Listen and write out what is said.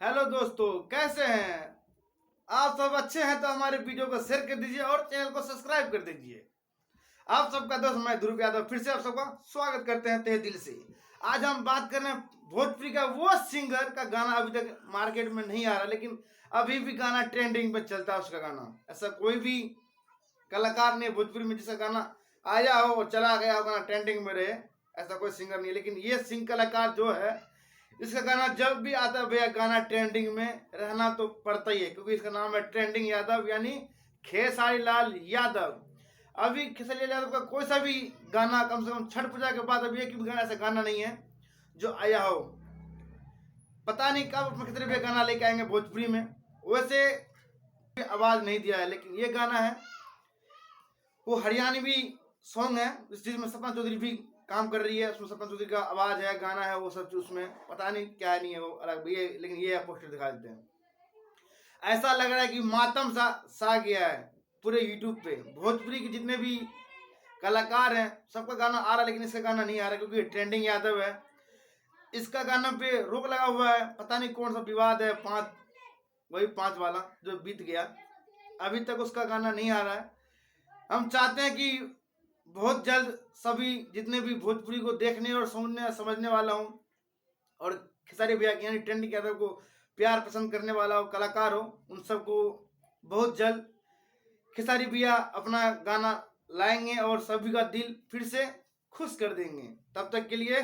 Hello दोस्तों, कैसे हैं आप सब? अच्छे हैं तो हमारे वीडियो को शेयर कर दीजिए और चैनल को सब्सक्राइब कर दीजिए। आप सबका दोस्त मैं ध्रुव यादव फिर से आप सबका स्वागत करते हैं तहे दिल से। आज हम बात कर रहे हैं भोजपुरी का वो सिंगर का गाना अभी तक मार्केट में नहीं आ रहा, लेकिन अभी भी गाना ट्रेंडिंग पे चलता है। उसका गाना ऐसा कोई भी कलाकार नहीं भोजपुरी में जिसका गाना आया हो और चला गया हो, गाना ट्रेंडिंग में रहे, ऐसा कोई सिंगर नहीं है। लेकिन ये सिंग कलाकार जो है, इसका गाना जब भी आता है भैया गाना ट्रेंडिंग में रहना तो पड़ता ही है, क्योंकि इसका नाम है ट्रेंडिंग यादव यानी खेसारी लाल यादव। अभी खेसारी लाल यादव का कोई सा भी गाना कम से कम छठ पूजा के बाद अभी एक भी गाना ऐसा गाना नहीं है जो आया हो। पता नहीं कब अपने कितने भी गाना लेके आएंगे भोजपुरी में। वैसे आवाज नहीं दिया है, लेकिन ये गाना है वो हरियाणवी सॉन्ग है, इस चीज में सपना चौधरी भी काम कर रही है। उसमें सपना चौधरी का आवाज है, गाना है, वो सब उसमें पता नहीं क्या है, नहीं है वो अलग भी है, लेकिन ये पोस्टर दिखा देते हैं। ऐसा लग रहा है कि मातम सा गया है पूरे यूट्यूब पे। भोजपुरी के जितने भी कलाकार हैं सबका गाना आ रहा है, लेकिन इसका गाना नहीं आ रहा क्योंकि ट्रेंडिंग यादव है। इसका गाना पे रोक लगा हुआ है, पता नहीं कौन सा विवाद है, वही 5 वाला जो बीत गया। अभी तक उसका गाना नहीं आ रहा है। हम चाहते हैं कि बहुत जल्द सभी जितने भी भोजपुरी को देखने और सुनने समझने वाला हूँ और खेसारी भैया यानी ट्रेंडिंग यादव को प्यार पसंद करने वाला हो, कलाकार हो, उन सबको बहुत जल्द खेसारी भैया अपना गाना लाएंगे और सभी का दिल फिर से खुश कर देंगे। तब तक के लिए